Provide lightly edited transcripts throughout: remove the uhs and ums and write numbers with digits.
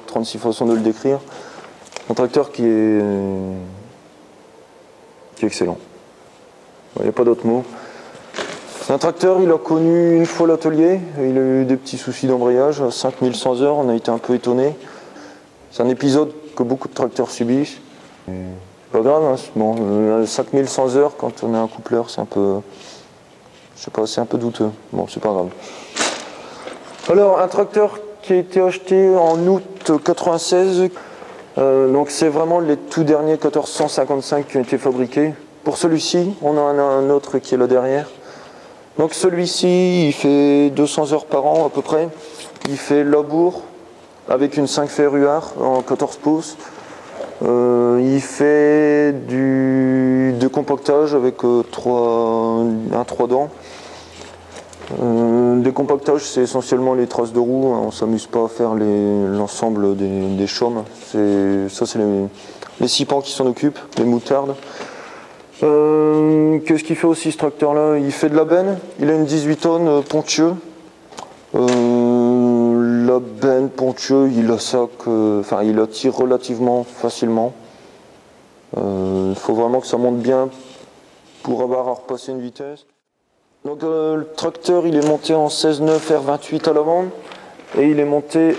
36 façons de le décrire. Un tracteur qui est excellent. Il n'y a pas d'autre mot. C'est un tracteur, il a connu une fois l'atelier, il a eu des petits soucis d'embrayage, à 5100 heures, on a été un peu étonnés. C'est un épisode que beaucoup de tracteurs subissent. C'est pas grave, hein, bon, 5100 heures quand on a un coupleur, c'est un peu... Je sais pas, c'est un peu douteux. Bon, c'est pas grave. Alors, un tracteur qui a été acheté en août 96, donc c'est vraiment les tout derniers 1455 qui ont été fabriqués. Pour celui-ci, on en a un autre qui est là derrière. Donc celui-ci, il fait 200 heures par an à peu près. Il fait labour avec une 5 ferruard en 14 pouces. Il fait du décompactage avec un 3 dents. Décompactage, c'est essentiellement les traces de roues. On ne s'amuse pas à faire l'ensemble des chaumes. Ça, c'est les 6 pans qui s'en occupent, les moutardes. Qu'est-ce qu'il fait aussi ce tracteur-là? Il fait de la benne. Il a une 18 tonnes ponctueux. La benne ponctueux, il la tire relativement facilement. Il faut vraiment que ça monte bien pour avoir à repasser une vitesse. Donc le tracteur, il est monté en 16.9 R28 à l'avant et il est monté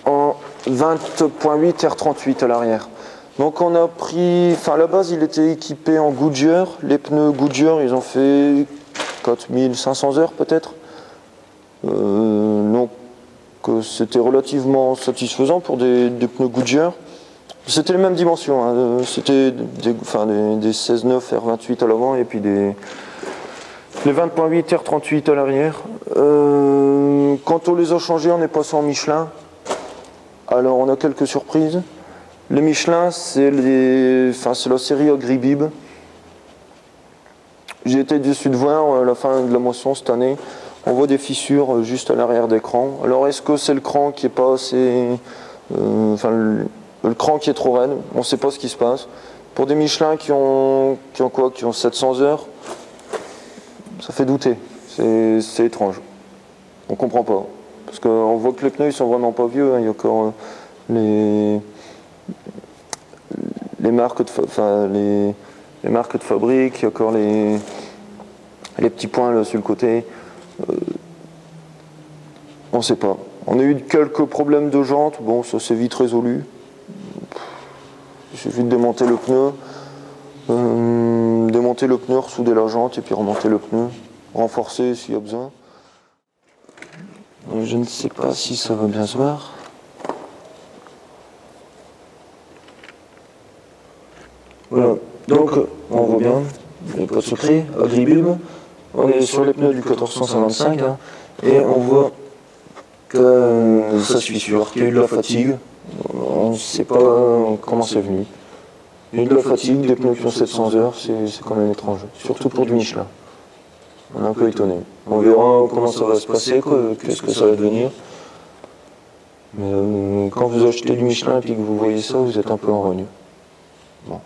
en 20.8 R38 à l'arrière. Donc on a pris, à la base il était équipé en Goodyear. Les pneus Goodyear, ils ont fait 4500 heures peut-être. Donc c'était relativement satisfaisant pour des pneus Goodyear. C'était les mêmes dimensions, hein. C'était des 16.9 R28 à l'avant et puis les 20.8 R38 à l'arrière. Quand on les a changés, on est passé en Michelin. Alors on a quelques surprises. Les Michelin, c'est la série Agribib. J'ai été déçu de voir à la fin de la moisson cette année, on voit des fissures juste à l'arrière des crans. Alors est-ce que c'est le cran qui est pas assez... le cran qui est trop raide, on ne sait pas ce qui se passe. Pour des Michelin qui ont 700 heures, ça fait douter, c'est étrange. On ne comprend pas. Parce qu'on voit que les pneus ils sont vraiment pas vieux, hein. Il y a encore les marques de fabrique, il y a encore les petits points là sur le côté. On ne sait pas. On a eu quelques problèmes de jantes, bon ça s'est vite résolu. Il suffit de démonter le pneu, ressouder la jante et puis remonter le pneu, renforcer s'il y a besoin. Je ne sais pas si ça va bien se voir. Voilà, donc on voit bien, il n'y a pas de secret, Agribib, on est sur les pneus du 1455 hein, et on voit que ça se fissure, qu'il y a eu de la fatigue, on ne sait pas comment c'est venu. Il y a eu de la fatigue, des pneus qui ont 700 heures, c'est quand même étrange, surtout pour du Michelin. On est un peu étonné. On verra comment ça va se passer, qu'est-ce que ça va devenir. Mais quand vous achetez du Michelin et que vous voyez ça, vous êtes un peu en rogne. Bon.